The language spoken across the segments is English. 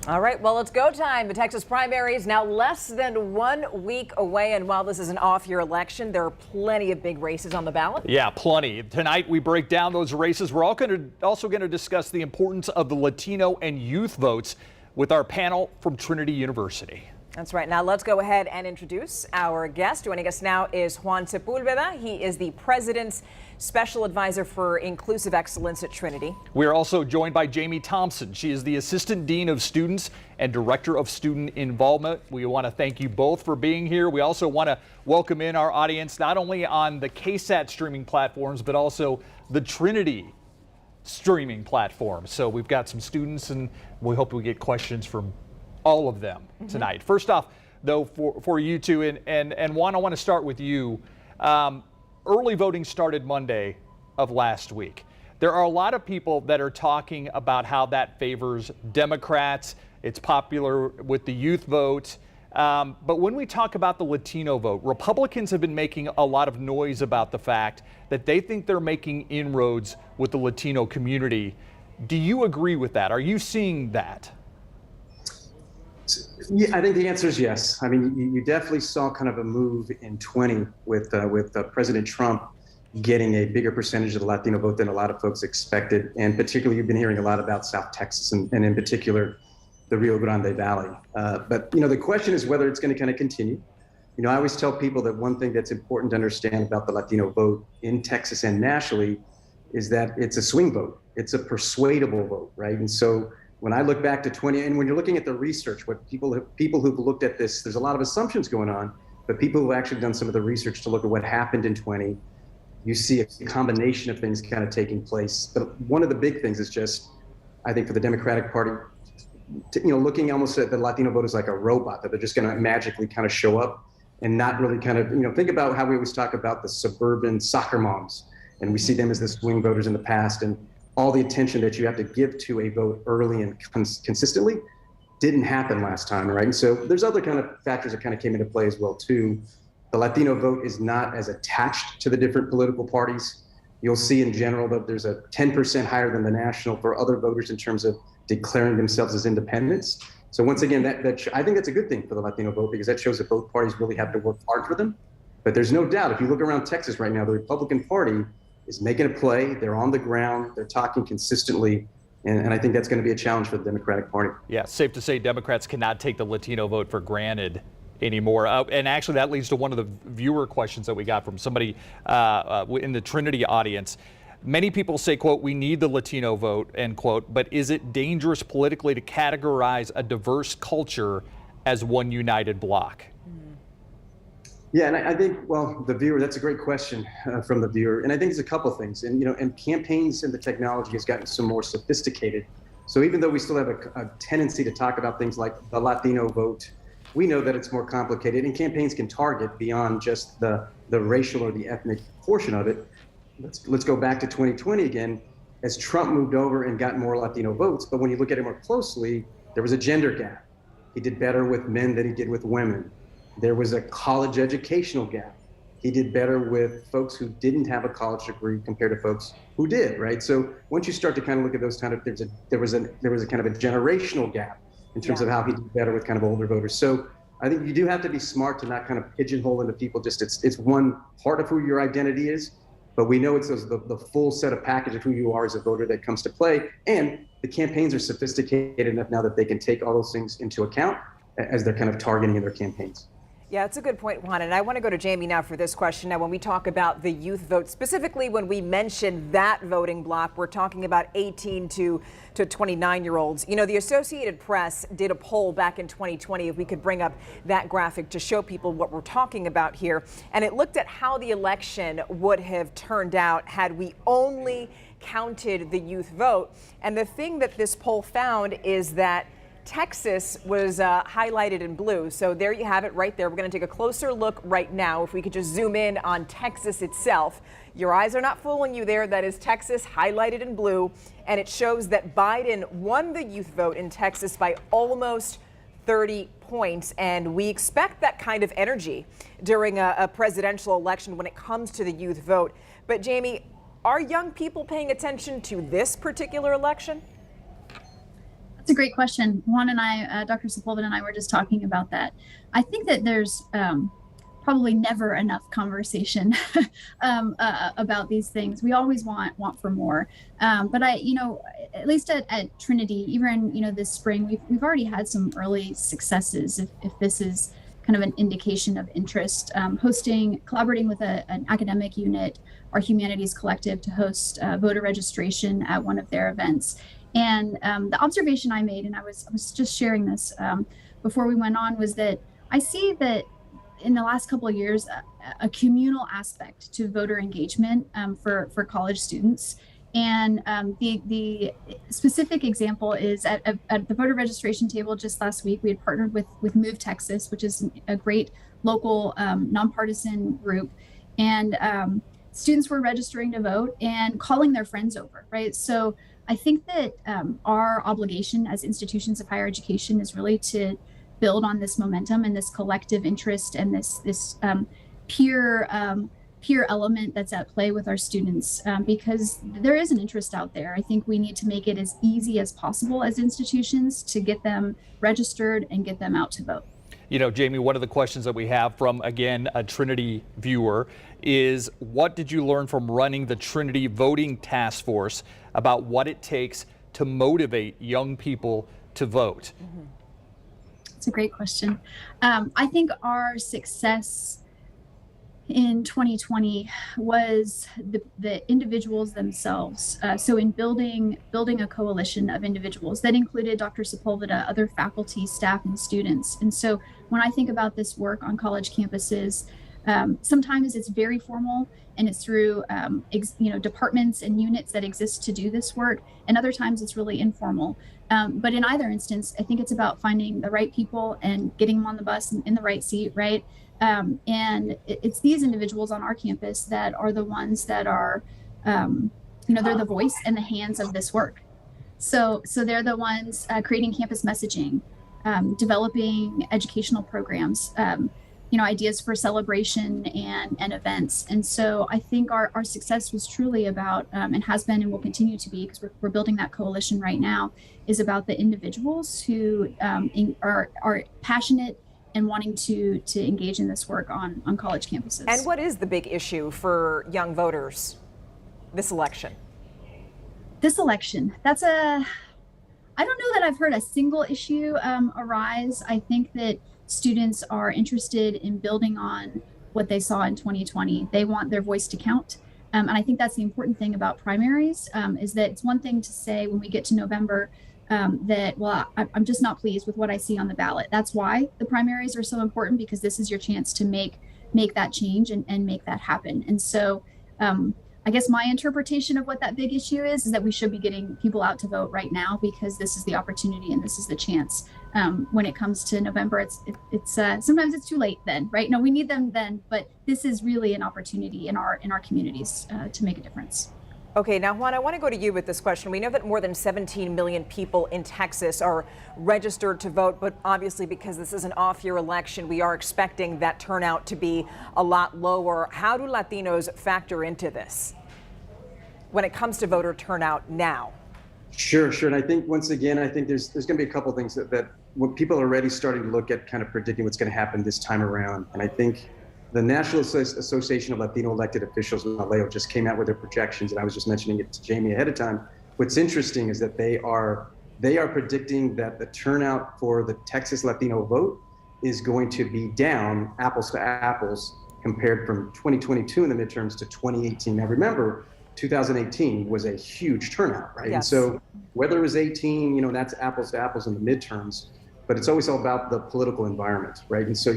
All right, well, it's go time. The Texas primary is now less than 1 week away, and while this is an off-year election, there are plenty of big races on the ballot. Yeah, plenty. Tonight, we break down those races. We're also going to discuss the importance of the Latino and youth votes with our panel from Trinity University. That's right. Now let's go ahead and introduce our guest. Joining us now is Juan Sepulveda. He is the president's special advisor for inclusive excellence at Trinity. We are also joined by Jamie Thompson. She is the assistant dean of students and director of student involvement. We want to thank you both for being here. We also want to welcome in our audience, not only on the KSAT streaming platforms, but also the Trinity streaming platform. So we've got some students, and we hope we get questions from all of them tonight. First off, though, for you two, and Juan, I want to start with you. Early voting started Monday of last week. There are a lot of people that are talking about how that favors Democrats. It's popular with the youth vote. But when we talk about the Latino vote, Republicans have been making a lot of noise about the fact that they think they're making inroads with the Latino community. Do you agree with that? Are you seeing that? Yeah, I think the answer is yes. I mean, you definitely saw kind of a move in 20 with President Trump getting a bigger percentage of the Latino vote than a lot of folks expected. And particularly, you've been hearing a lot about South Texas and in particular, the Rio Grande Valley. But, the question is whether it's going to kind of continue. I always tell people that one thing that's important to understand about the Latino vote in Texas and nationally is that it's a swing vote. It's a persuadable vote, right? And so when I look back to 20, and when you're looking at the research, what people who've looked at this, there's a lot of assumptions going on, but people who've actually done some of the research to look at what happened in 20, you see a combination of things kind of taking place. But one of the big things is just, I think for the Democratic Party, looking almost at the Latino vote as like a robot, that they're just going to magically kind of show up and not really kind of, think about how we always talk about the suburban soccer moms, and we see them as the swing voters in the past, and all the attention that you have to give to a vote early and consistently didn't happen last time, right? And so there's other kind of factors that kind of came into play as well too. The Latino vote is not as attached to the different political parties. You'll see in general that there's a 10% higher than the national for other voters in terms of declaring themselves as independents. So once again, I think that's a good thing for the Latino vote, because that shows that both parties really have to work hard for them. But there's no doubt, if you look around Texas right now, the Republican Party is making a play. They're on the ground. They're talking consistently. And I think that's going to be a challenge for the Democratic Party. Yeah, safe to say Democrats cannot take the Latino vote for granted anymore. And actually, that leads to one of the viewer questions that we got from somebody in the Trinity audience. Many people say, quote, we need the Latino vote, end quote, but is it dangerous politically to categorize a diverse culture as one united bloc? Yeah, and I think, well, the viewer, that's a great question from the viewer. And I think there's a couple of things. And, and campaigns and the technology has gotten some more sophisticated. So even though we still have a tendency to talk about things like the Latino vote, we know that it's more complicated, and campaigns can target beyond just the racial or the ethnic portion of it. Let's go back to 2020 again, as Trump moved over and got more Latino votes. But when you look at it more closely, there was a gender gap. He did better with men than he did with women. There was a college educational gap. He did better with folks who didn't have a college degree compared to folks who did, right? So once you start to kind of look at those kind of, there was a kind of a generational gap in terms of how he did better with kind of older voters. So I think you do have to be smart to not kind of pigeonhole into people. Just it's one part of who your identity is, but we know it's the full set of package of who you are as a voter that comes to play. And the campaigns are sophisticated enough now that they can take all those things into account as they're kind of targeting in their campaigns. Yeah, it's a good point, Juan. And I want to go to Jamie now for this question. Now, when we talk about the youth vote, specifically when we mention that voting block, we're talking about 18 to 29-year-olds. The Associated Press did a poll back in 2020, if we could bring up that graphic to show people what we're talking about here. And it looked at how the election would have turned out had we only counted the youth vote. And the thing that this poll found is that Texas was highlighted in blue. So there you have it right there. We're going to take a closer look right now. If we could just zoom in on Texas itself. Your eyes are not fooling you there. That is Texas highlighted in blue. And it shows that Biden won the youth vote in Texas by almost 30 points. And we expect that kind of energy during a presidential election when it comes to the youth vote. But Jamie, are young people paying attention to this particular election? It's a great question. Juan and I, Dr. Sepulveda and I were just talking about that. I think that there's probably never enough conversation about these things. We always want for more. But at least at Trinity, even this spring, we've already had some early successes. If this is kind of an indication of interest, collaborating with an academic unit, our humanities collective, to host voter registration at one of their events. And the observation I made, and I was just sharing this before we went on, was that I see that in the last couple of years, a communal aspect to voter engagement for college students. And the specific example is at the voter registration table just last week, we had partnered with Move Texas, which is a great local nonpartisan group. And students were registering to vote and calling their friends over, right? So I think that our obligation as institutions of higher education is really to build on this momentum and this collective interest and this peer element that's at play with our students, because there is an interest out there. I think we need to make it as easy as possible as institutions to get them registered and get them out to vote. Jamie, one of the questions that we have from, again, a Trinity viewer is, what did you learn from running the Trinity Voting Task Force about what it takes to motivate young people to vote? Mm-hmm. That's a great question. I think our success in 2020 was the individuals themselves. So in building a coalition of individuals that included Dr. Sepulveda, other faculty, staff, and students. And so when I think about this work on college campuses, sometimes it's very formal and it's through departments and units that exist to do this work, and other times it's really informal. But in either instance, I think it's about finding the right people and getting them on the bus and in the right seat, right? And it's these individuals on our campus that are the ones that are, they're the voice and the hands of this work. So they're the ones creating campus messaging, developing educational programs, ideas for celebration and events. And so I think our success was truly about, and has been and will continue to be, because we're building that coalition right now, is about the individuals who are passionate and wanting to engage in this work on college campuses. And what is the big issue for young voters this election? This election, I don't know that I've heard a single issue arise. I think that students are interested in building on what they saw in 2020. They want their voice to count. And I think that's the important thing about primaries, is that it's one thing to say when we get to November, I'm just not pleased with what I see on the ballot. That's why the primaries are so important, because this is your chance to make that change and make that happen. And so I guess my interpretation of what that big issue is that we should be getting people out to vote right now, because this is the opportunity and this is the chance. When it comes to November, it's sometimes it's too late then, right? No, we need them then, but this is really an opportunity in our communities to make a difference. Okay, now Juan, I want to go to you with this question. We know that more than 17 million people in Texas are registered to vote, but obviously because this is an off-year election, we are expecting that turnout to be a lot lower. How do Latinos factor into this when it comes to voter turnout now? Sure. And I think, once again, there's going to be a couple of things that when people are already starting to look at kind of predicting what's going to happen this time around. And I think the National Association of Latino Elected Officials, NALEO, just came out with their projections, and I was just mentioning it to Jamie ahead of time. What's interesting is that they are predicting that the turnout for the Texas Latino vote is going to be down, apples to apples, compared from 2022 in the midterms to 2018. Now remember, 2018 was a huge turnout, right? Yes. And so whether it was 18, that's apples to apples in the midterms, but it's always all about the political environment, right? And so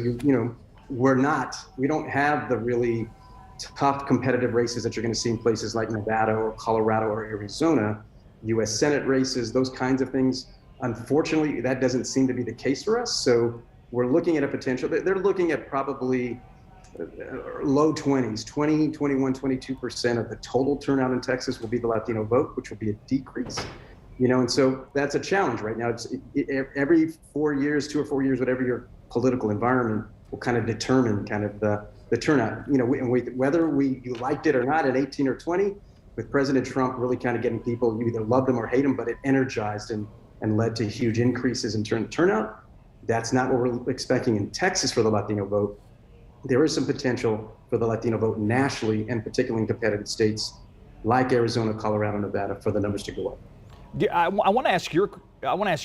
we don't have the really tough competitive races that you're going to see in places like Nevada or Colorado or Arizona, U.S. Senate races, those kinds of things. Unfortunately, that doesn't seem to be the case for us. So we're looking at a potential. They're looking at probably low 20s, 20, 21, 22% of the total turnout in Texas will be the Latino vote, which will be a decrease. And so that's a challenge right now. It's every 4 years, 2 or 4 years, whatever your political environment will kind of determine kind of the turnout. Whether you liked it or not at 18 or 20, with President Trump really kind of getting people, you either love them or hate them, but it energized and and led to huge increases in turnout. That's not what we're expecting in Texas for the Latino vote. There is some potential for the Latino vote nationally, and particularly in competitive states like Arizona, Colorado, Nevada, for the numbers to go up. I want to ask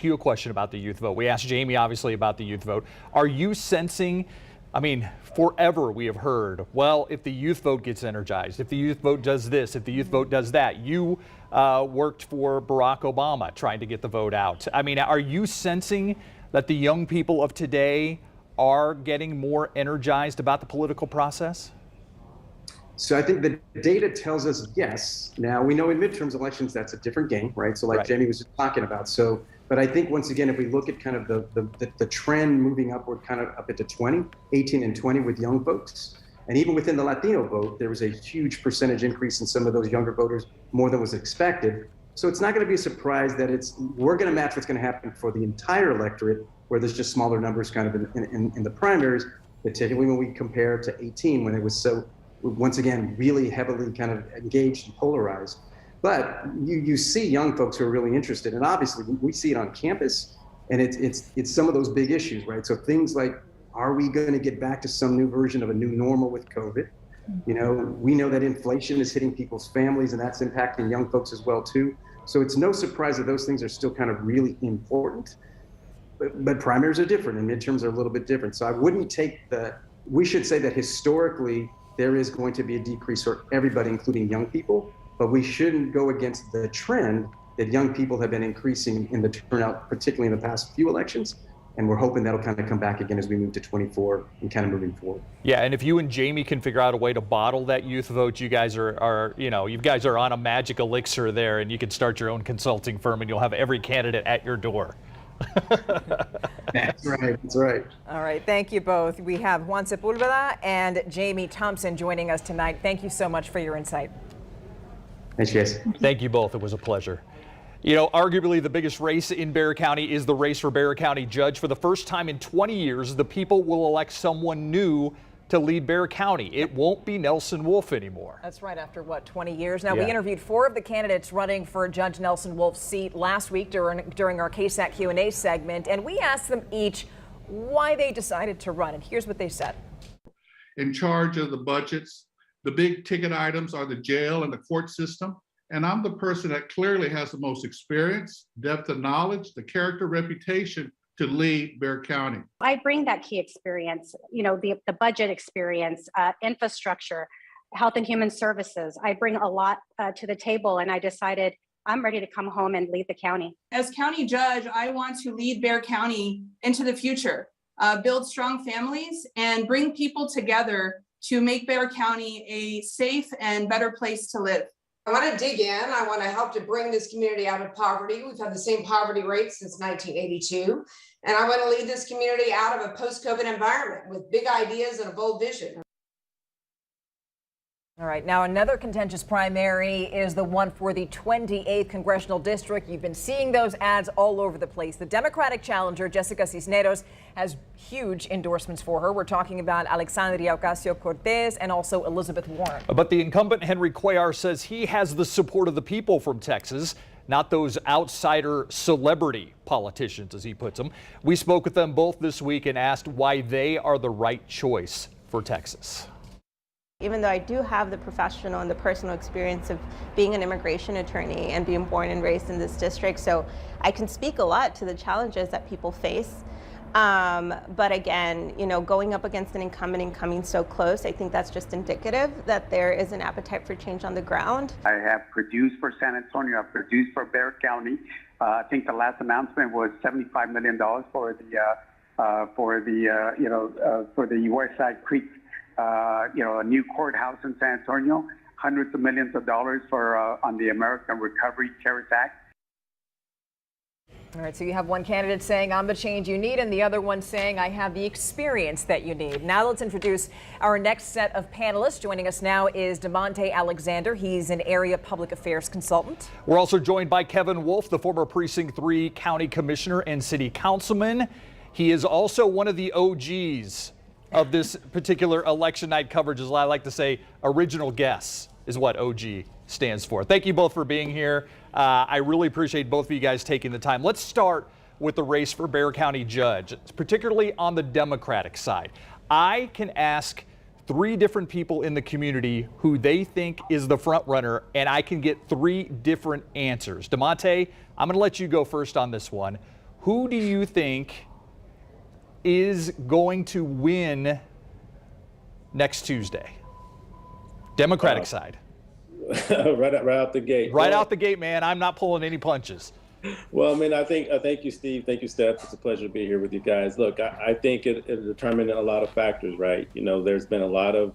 you a question about the youth vote. We asked Jamie obviously about the youth vote. Are you sensing, I mean, forever we have heard, well, if the youth vote gets energized, if the youth vote does this, if the youth vote does that. You worked for Barack Obama trying to get the vote out. I mean, are you sensing that the young people of today are getting more energized about the political process? So I think the data tells us yes. Now, we know in midterms elections, that's a different game, right? So like Right. Jamie was just talking about. So, but I think once again, if we look at kind of the trend moving upward, kind of up into 18 and 20 with young folks, and even within the Latino vote, there was a huge percentage increase in some of those younger voters, more than was expected. So it's not going to be a surprise that we're going to match what's going to happen for the entire electorate, where there's just smaller numbers kind of in the primaries, particularly when we compare to 18, when it was so, once again, really heavily kind of engaged and polarized. But you see young folks who are really interested, and obviously we see it on campus, and it's some of those big issues, right? So things like, are we going to get back to some new version of a new normal with COVID? You know, we know that inflation is hitting people's families, and that's impacting young folks as well too. So it's no surprise that those things are still kind of really important. But primaries are different, and midterms are a little bit different. So I wouldn't take we should say that historically there is going to be a decrease for everybody, including young people, but we shouldn't go against the trend that young people have been increasing in the turnout, particularly in the past few elections. And we're hoping that'll kind of come back again as we move to 24 and kind of moving forward. Yeah, and if you and Jamie can figure out a way to bottle that youth vote, you guys are you guys are on a magic elixir there, and you can start your own consulting firm, and you'll have every candidate at your door. That's right. That's right. All right. Thank you both. We have Juan Sepulveda and Jamie Thompson joining us tonight. Thank you so much for your insight. Thanks, guys. Thank you both. It was a pleasure. You know, arguably the biggest race in Bexar County is the race for Bexar County Judge. For the first time in 20 years, the people will elect someone new to lead Bexar County. It won't be Nelson Wolff anymore. That's right, after what, 20 years? Now, Yeah. we interviewed 4 of the candidates running for Judge Nelson Wolff's seat last week during our KSAT Q&A segment, and we asked them each why they decided to run, and here's what they said. In charge of the budgets, the big ticket items are the jail and the court system, and I'm the person that clearly has the most experience, depth of knowledge, the character, reputation to lead Bexar County. I bring that key experience, the budget experience, infrastructure, health and human services. I bring a lot to the table, and I decided I'm ready to come home and lead the county. As county judge, I want to lead Bexar County into the future, build strong families, and bring people together to make Bexar County a safe and better place to live. I want to dig in. I want to help to bring this community out of poverty. We've had the same poverty rate since 1982. And I want to lead this community out of a post-COVID environment with big ideas and a bold vision. All right, now another contentious primary is the one for the 28th Congressional District. You've been seeing those ads all over the place. The Democratic challenger, Jessica Cisneros, has huge endorsements for her. We're talking about Alexandria Ocasio-Cortez and also Elizabeth Warren. But the incumbent Henry Cuellar says he has the support of the people from Texas, not those outsider celebrity politicians, as he puts them. We spoke with them both this week and asked why they are the right choice for Texas. Even though I do have the professional and the personal experience of being an immigration attorney and being born and raised in this district, so I can speak a lot to the challenges that people face. But again, going up against an incumbent and coming so close, I think that's just indicative that there is an appetite for change on the ground. I have produced for San Antonio, I've produced for Bexar County. I think the last announcement was $75 million for the West Side Creek. A new courthouse in San Antonio, hundreds of millions of dollars for on the American Recovery CARES Act. All right, so you have one candidate saying I'm the change you need and the other one saying I have the experience that you need. Now let's introduce our next set of panelists. Joining us now is DeMonte Alexander. He's an area public affairs consultant. We're also joined by Kevin Wolf, the former Precinct 3 County Commissioner and City Councilman. He is also one of the OGs of this particular election night coverage, as I like to say, original guess is what OG stands for. Thank you both for being here. I really appreciate both of you guys taking the time. Let's start with the race for Bexar County judge, particularly on the Democratic side. I can ask 3 different people in the community who they think is the front runner, and I can get 3 different answers. DeMonte, I'm going to let you go first on this one. Who do you think is going to win next Tuesday? Democratic side. right out the gate. Right out the gate, man. I'm not pulling any punches. Well, I mean, thank you, Steve. Thank you, Steph. It's a pleasure to be here with you guys. Look, I think it determined a lot of factors, right? You know, there's been a lot of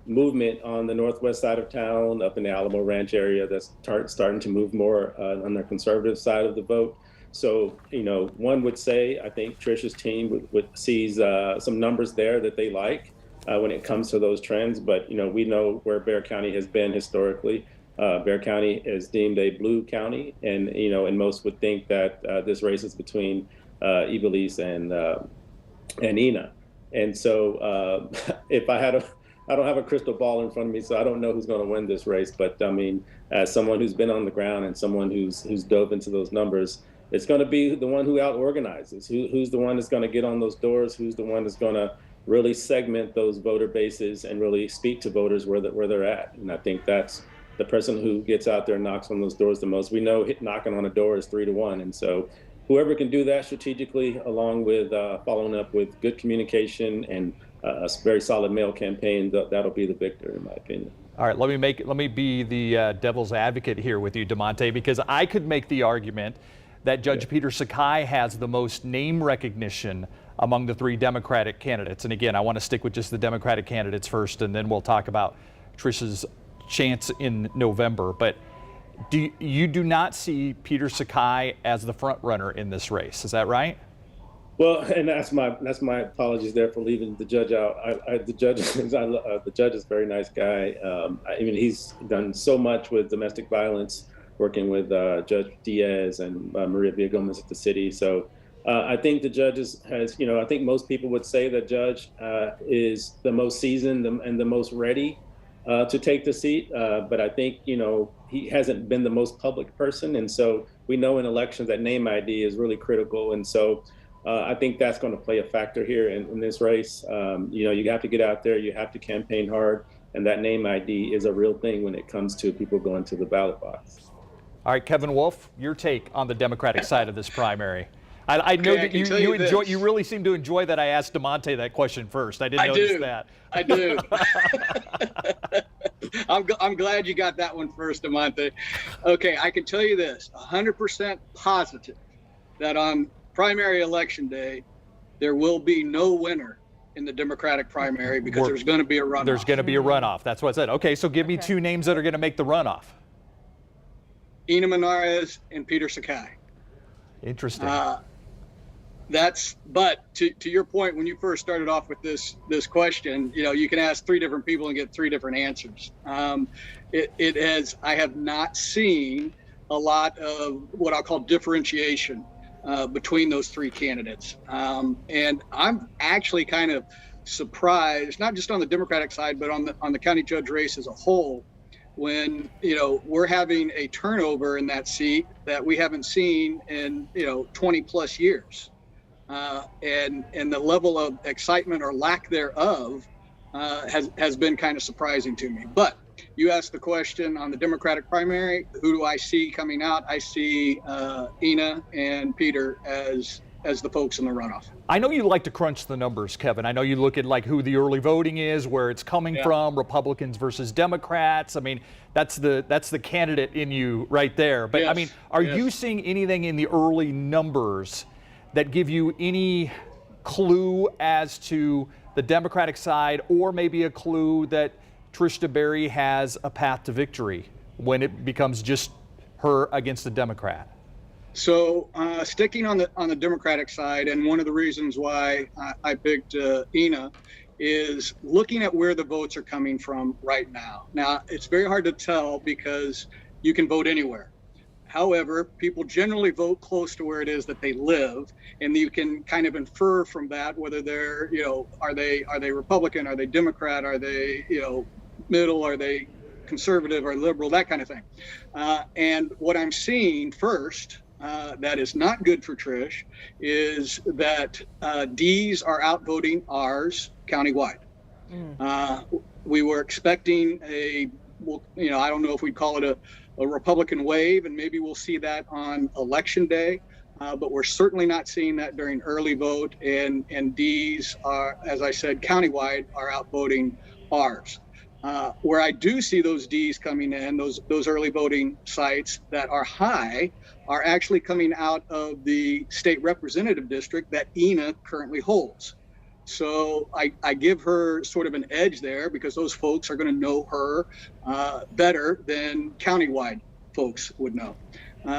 movement on the northwest side of town, up in the Alamo Ranch area, that's starting to move more on the conservative side of the vote. So, you know, one would say, I think Trish's team would sees some numbers there that they like when it comes to those trends. But, you know, we know where Bexar County has been historically. Bexar County is deemed a blue county, and you know, and most would think that this race is between Ivelisse and Ina. And so, if I don't have a crystal ball in front of me, so I don't know who's going to win this race. But I mean, as someone who's been on the ground and someone who's dove into those numbers, it's going to be the one who out organizes, who's the one that's going to get on those doors, who's the one that's going to really segment those voter bases and really speak to voters where they're at. And I think that's the person who gets out there and knocks on those doors the most. We know knocking on a door is 3 to 1. And so whoever can do that strategically, along with following up with good communication and a very solid mail campaign, that'll be the victor, in my opinion. All right, let me be the devil's advocate here with you, DeMonte, because I could make the argument that Judge Peter Sakai has the most name recognition among the 3 Democratic candidates. And again, I want to stick with just the Democratic candidates first, and then we'll talk about Trish's chance in November. But you do not see Peter Sakai as the front runner in this race, is that right? Well, and that's my apologies there for leaving the judge out. The judge is a very nice guy. I mean, he's done so much with domestic violence, working with Judge Diaz and Maria Villagomez at the city. So I think the judge has, you know, I think most people would say that Judge is the most seasoned and the most ready to take the seat. But I think, you know, he hasn't been the most public person. And so we know in elections that name ID is really critical. And so I think that's going to play a factor here in this race. You know, you have to get out there, you have to campaign hard, and that name ID is a real thing when it comes to people going to the ballot box. All right, Kevin Wolf, your take on the Democratic side of this primary. I know that you really seem to enjoy that I asked DeMonte that question first. I didn't notice that. I do. I'm glad you got that one first, DeMonte. Okay, I can tell you this, 100% positive that on primary election day, there will be no winner in the Democratic primary because there's going to be a runoff. There's going to be a runoff. That's what I said. Okay, so give me 2 names that are going to make the runoff. Ina Menarez and Peter Sakai. Interesting. But to your point, when you first started off with this question, you know, you can ask 3 different people and get 3 different answers. I have not seen a lot of what I'll call differentiation between those 3 candidates. And I'm actually kind of surprised, not just on the Democratic side, but on the county judge race as a whole, when, you know, we're having a turnover in that seat that we haven't seen in, you know, 20 plus years. And the level of excitement or lack thereof has been kind of surprising to me. But you asked the question on the Democratic primary, who do I see coming out? I see Ina and Peter as the folks in the runoff. I know you like to crunch the numbers, Kevin. I know you look at like who the early voting is, where it's coming from, Republicans versus Democrats. I mean, that's the candidate in you right there. But I mean, are you seeing anything in the early numbers that give you any clue as to the Democratic side, or maybe a clue that Trish DeBerry has a path to victory when it becomes just her against a Democrat? So sticking on the Democratic side, and one of the reasons why I picked Ina is looking at where the votes are coming from right now. Now, it's very hard to tell because you can vote anywhere. However, people generally vote close to where it is that they live, and you can kind of infer from that whether they're, you know, are they Republican, are they Democrat, are they, you know, middle, are they conservative or liberal, that kind of thing. And what I'm seeing first, that is not good for Trish, is that D's are outvoting R's countywide. We were expecting I don't know if we'd call it a Republican wave, and maybe we'll see that on election day. But we're certainly not seeing that during early vote, and D's are, as I said, countywide are outvoting R's. Where I do see those D's coming in, those early voting sites that are high, are actually coming out of the state representative district that Ina currently holds. So I give her sort of an edge there because those folks are going to know her better than countywide folks would know.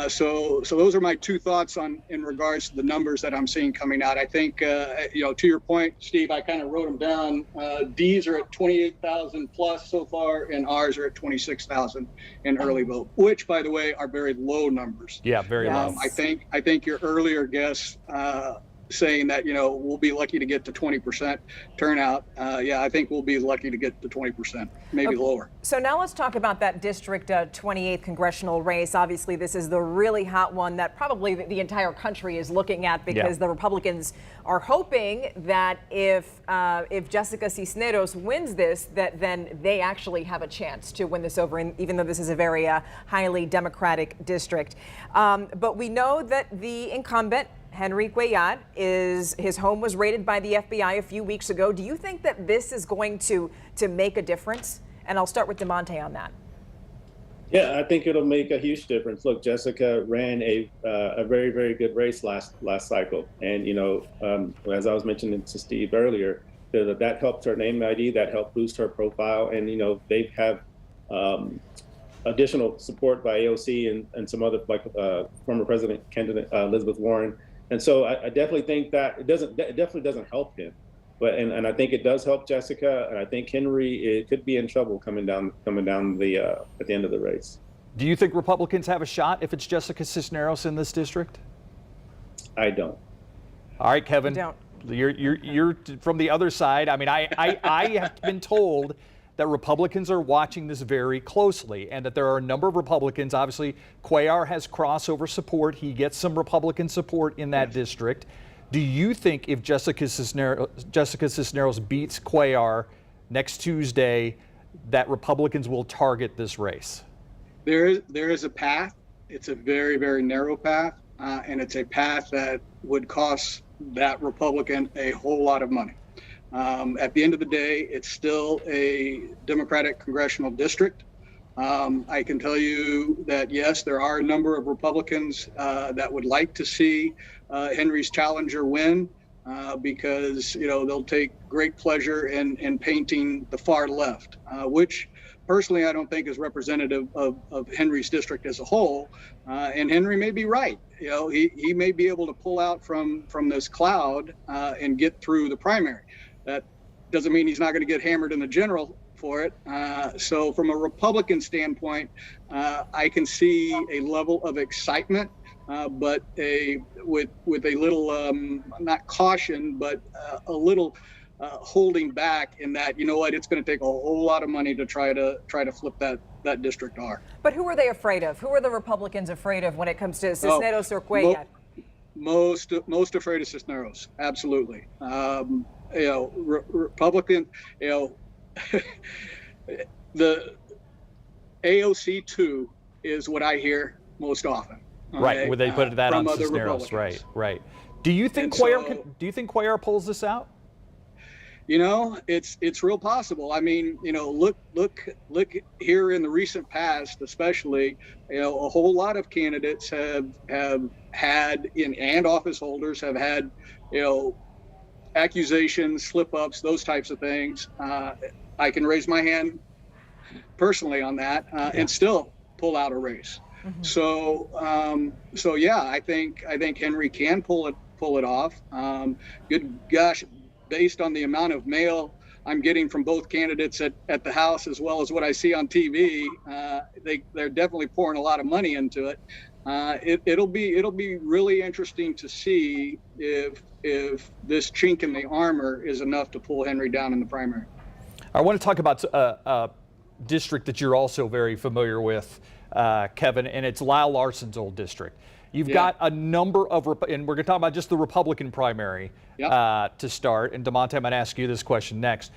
So those are my two thoughts in regards to the numbers that I'm seeing coming out. I think, to your point, Steve, I kind of wrote them down. D's are at 28,000 plus so far, and R's are at 26,000 in early vote, which, by the way, are very low numbers. Yeah, very low. I think your earlier guess saying that, we'll be lucky to get to 20% turnout. I think we'll be lucky to get to 20%, maybe lower. So now let's talk about that District 28th congressional race. Obviously, this is the really hot one that probably the entire country is looking at because the Republicans are hoping that if Jessica Cisneros wins this, that then they actually have a chance to win this over, even though this is a very highly Democratic district. But we know that the incumbent, Henry Cuellar, his home was raided by the FBI a few weeks ago. Do you think that this is going to make a difference? And I'll start with DeMonte on that. Yeah, I think it'll make a huge difference. Look, Jessica ran a very, very good race last cycle. And, as I was mentioning to Steve earlier, that helped her name ID, that helped boost her profile. And, they have additional support by AOC and some other, like former president candidate Elizabeth Warren. And so I definitely think that it definitely doesn't help him, and I think it does help Jessica, and I think Henry could be in trouble coming down the at the end of the race. Do you think Republicans have a shot if it's Jessica Cisneros in this district? I don't. All right, Kevin. Don't. You're from the other side. I mean, I have been told that Republicans are watching this very closely and that there are a number of Republicans. Obviously, Cuellar has crossover support. He gets some Republican support in that district. Do you think if Jessica Cisneros beats Cuellar next Tuesday, that Republicans will target this race? There is a path. It's a very, very narrow path, and it's a path that would cost that Republican a whole lot of money. At the end of the day, it's still a Democratic congressional district. I can tell you that, yes, there are a number of Republicans that would like to see Henry's challenger win because, they'll take great pleasure in painting the far left, which personally I don't think is representative of Henry's district as a whole. And Henry may be right. He may be able to pull out from this cloud and get through the primary. That doesn't mean he's not going to get hammered in the general for it. So from a Republican standpoint, I can see a level of excitement, but with a little, not caution, but a little holding back in that, it's going to take a whole lot of money to try to flip that District R. But who are they afraid of? Who are the Republicans afraid of when it comes to Cisneros or Cuellar? Most afraid of Cisneros, absolutely. Republican, the AOC 2 is what I hear most often. Right, where they put that on Cisneros. Right. Do you think Cuellar pulls this out? It's real possible. I mean, look here in the recent past, especially, a whole lot of candidates have had and office holders have had, accusations, slip-ups, those types of things. I can raise my hand personally on that and still pull out a race. Mm-hmm. So yeah, I think Henry can pull it off. Good gosh, based on the amount of mail I'm getting from both candidates at the House as well as what I see on TV, they're definitely pouring a lot of money into it. It'll be really interesting to see if this chink in the armor is enough to pull Henry down in the primary. I want to talk about district that you're also very familiar with, Kevin, and it's Lyle Larson's old district. You've got a number of, and we're going to talk about just the Republican primary to start. And DeMonte, I'm going to ask you this question next.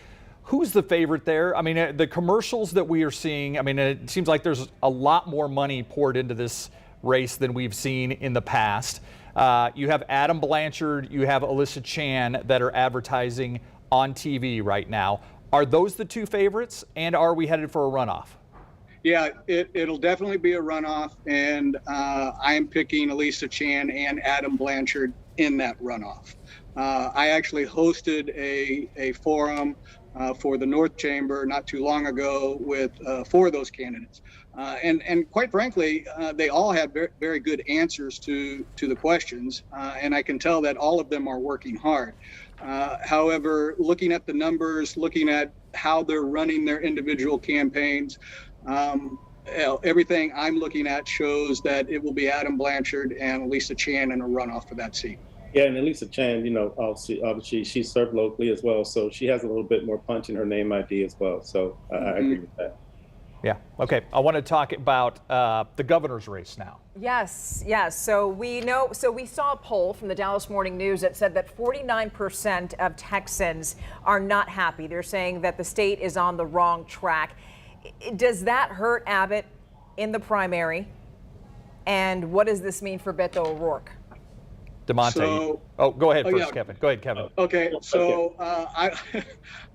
Who's the favorite there? I mean, the commercials that we are seeing, I mean, it seems like there's a lot more money poured into this race than we've seen in the past. You have Adam Blanchard, you have Alyssa Chan that are advertising on TV right now. Are those the two favorites, and are we headed for a runoff? Yeah, it'll definitely be a runoff, and I am picking Alyssa Chan and Adam Blanchard in that runoff. I actually hosted a forum for the North Chamber not too long ago with 4 of those candidates. And quite frankly, they all had very, very good answers to the questions, and I can tell that all of them are working hard. However, looking at the numbers, looking at how they're running their individual campaigns, everything I'm looking at shows that it will be Adam Blanchard and Alyssa Chan in a runoff for that seat. Yeah, and Alyssa Chan, you know, obviously she served locally as well, so she has a little bit more punch in her name ID as well. So I agree with that. Yeah. Okay. I want to talk about the governor's race now. Yes. So we saw a poll from the Dallas Morning News that said that 49% of Texans are not happy. They're saying that the state is on the wrong track. Does that hurt Abbott in the primary? And what does this mean for Beto O'Rourke? DeMonte. Go ahead first, Kevin. Go ahead, Kevin. Okay, so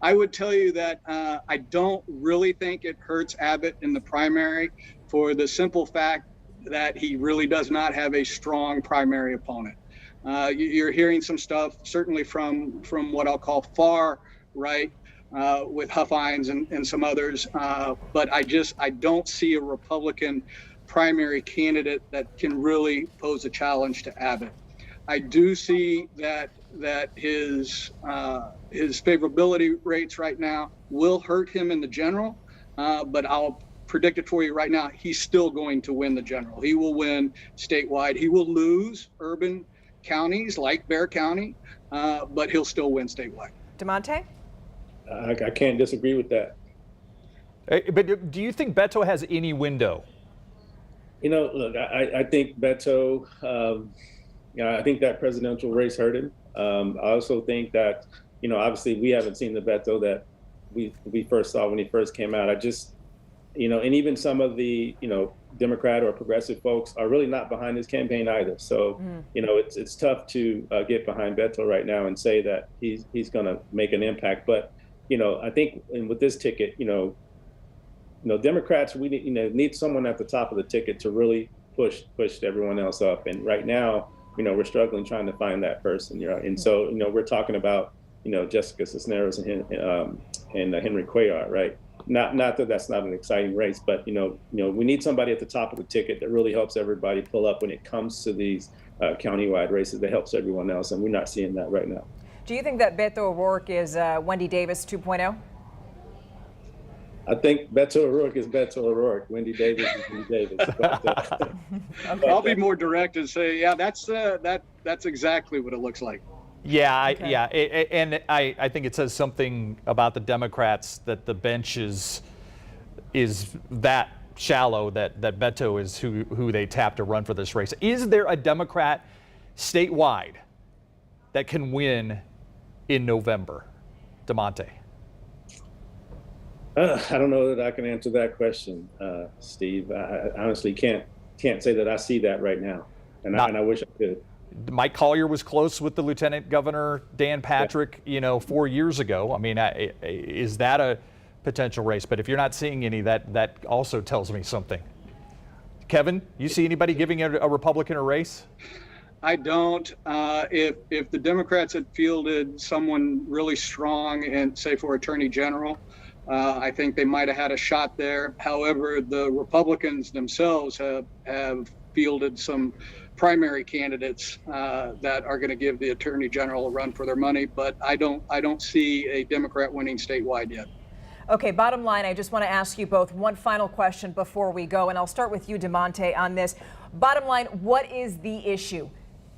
I would tell you that I don't really think it hurts Abbott in the primary for the simple fact that he really does not have a strong primary opponent. You're hearing some stuff, certainly from what I'll call far right, with Huffines and some others, but I don't see a Republican primary candidate that can really pose a challenge to Abbott. I do see that his favorability rates right now will hurt him in the general, but I'll predict it for you right now. He's still going to win the general. He will win statewide. He will lose urban counties like Bexar County, but he'll still win statewide. DeMonte? I can't disagree with that. But do you think Beto has any window? You know, look, I think Beto. I think that presidential race hurt him. I also think that, you know, obviously we haven't seen the Beto that we first saw when he first came out. I just, you know, and even some of the, you know, Democrat or progressive folks are really not behind his campaign either. So, you know, it's tough to get behind Beto right now and say that he's going to make an impact. But, you know, I think with this ticket, you know, Democrats, we need someone at the top of the ticket to really push everyone else up. And right now, you know, we're struggling trying to find that person, you know, and so, you know, we're talking about, you know, Jessica Cisneros and Henry Cuellar, right? Not that that's not an exciting race, but you know, we need somebody at the top of the ticket that really helps everybody pull up when it comes to these countywide races that helps everyone else, and we're not seeing that right now. Do you think that Beto O'Rourke is Wendy Davis 2.0? I think Beto O'Rourke is Beto O'Rourke. Wendy Davis is Wendy Davis. But, okay. I'll be more direct and say, yeah, that's exactly what it looks like. Yeah, okay. And I think it says something about the Democrats that the bench is that shallow that Beto is who they tap to run for this race. Is there a Democrat statewide that can win in November? DeMonte. I don't know that I can answer that question, Steve. I honestly can't say that I see that right now, and I wish I could. Mike Collier was close with the Lieutenant Governor Dan Patrick, 4 years ago. I mean, is that a potential race? But if you're not seeing any, that also tells me something. Kevin, you see anybody giving a Republican a race? I don't. If the Democrats had fielded someone really strong and say for Attorney General, I think they might have had a shot there. However, the Republicans themselves have fielded some primary candidates that are going to give the Attorney General a run for their money, but I don't see a Democrat winning statewide yet. Okay, bottom line, I just want to ask you both one final question before we go, and I'll start with you, DeMonte, on this. Bottom line, what is the issue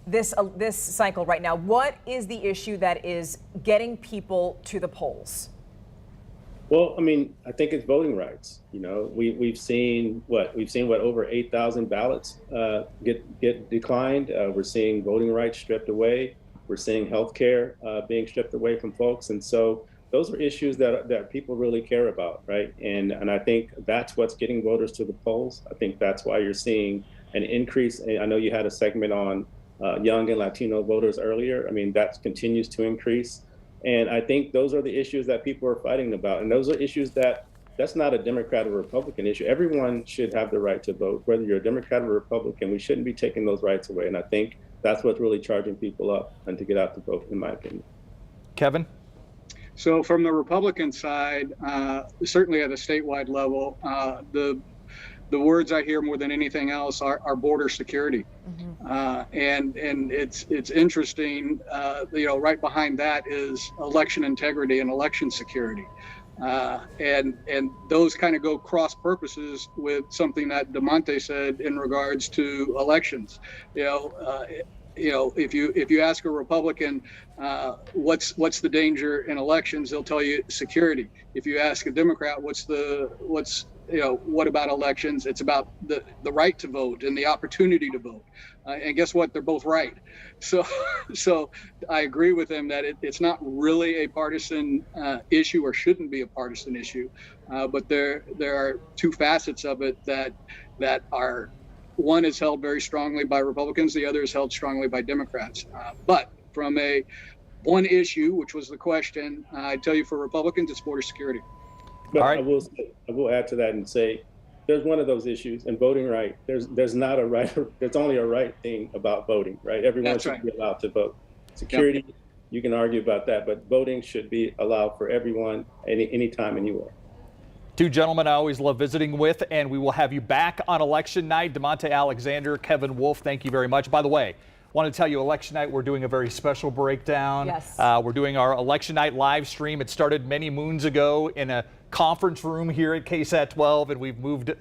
this cycle right now? What is the issue that is getting people to the polls? Well, I mean, I think it's voting rights. You know, we've seen what over 8,000 ballots get declined. We're seeing voting rights stripped away. We're seeing healthcare being stripped away from folks, and so those are issues that people really care about, right? And I think that's what's getting voters to the polls. I think that's why you're seeing an increase. I know you had a segment on young and Latino voters earlier. I mean, that continues to increase. And I think those are the issues that people are fighting about. And those are issues that's not a Democrat or Republican issue. Everyone should have the right to vote, whether you're a Democrat or Republican. We shouldn't be taking those rights away. And I think that's what's really charging people up and to get out to vote, in my opinion. Kevin? So from the Republican side, certainly at a statewide level, the words I hear more than anything else are border security. And it's interesting, right behind that is election integrity and election security. And those kind of go cross purposes with something that DeMonte said in regards to elections. If you ask a Republican what's the danger in elections, they'll tell you security. If you ask a Democrat what about elections, it's about the right to vote and the opportunity to vote. And guess what? They're both right. So I agree with him that it's not really a partisan issue, or shouldn't be a partisan issue. But there are two facets of it that are. One is held very strongly by Republicans, the other is held strongly by Democrats. But from one issue, which was the question, I tell you, for Republicans, it's border security. But all right. I will add to that and say, there's one of those issues, and voting right. There's not a right. There's only a right thing about voting, right? Everyone should be allowed to vote. Security, you can argue about that, but voting should be allowed for everyone, anytime, anywhere. Two gentlemen I always love visiting with, and we will have you back on election night. DeMonte Alexander, Kevin Wolf, thank you very much. By the way, want to tell you, election night, we're doing a very special breakdown. Yes. We're doing our election night live stream. It started many moons ago in a conference room here at KSAT 12, and we've moved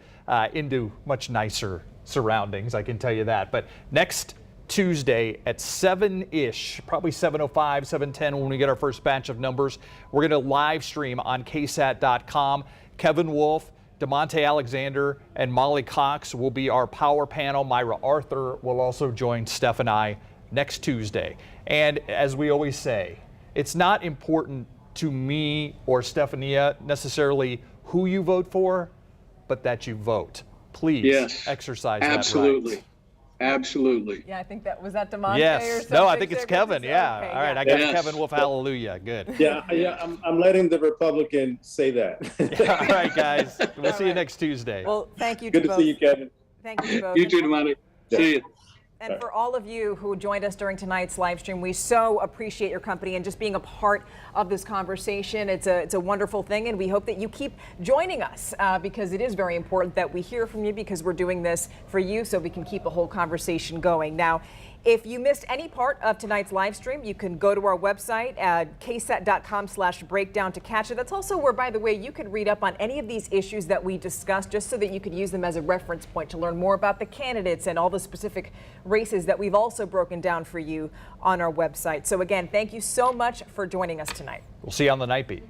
into much nicer surroundings, I can tell you that. But next Tuesday at 7-ish, probably 7:05, 7:10 when we get our first batch of numbers, we're going to live stream on KSAT.com. Kevin Wolf, DeMonte Alexander, and Molly Cox will be our power panel. Myra Arthur will also join Steph and I next Tuesday. And as we always say, it's not important to me or Stephania necessarily who you vote for, but that you vote. Please exercise that right. Absolutely. Yeah, I think that was that DeMonte or yes. something. No, I think it's Kevin. Yeah. Okay, all right. I got Kevin Wolf. Hallelujah. Good. Yeah. I'm letting the Republican say that. All right, guys. We'll see you next Tuesday. Well, thank you. Good to see you, Kevin. Thank you both. You too, DeMonte. See you. And for all of you who joined us during tonight's live stream, we so appreciate your company and just being a part of this conversation. It's a wonderful thing, and we hope that you keep joining us because it is very important that we hear from you, because we're doing this for you so we can keep the whole conversation going. Now, if you missed any part of tonight's live stream, you can go to our website at ksat.com/breakdown to catch it. That's also where, by the way, you can read up on any of these issues that we discussed, just so that you could use them as a reference point to learn more about the candidates and all the specific races that we've also broken down for you on our website. So again, thank you so much for joining us tonight. We'll see you on the Night Beat.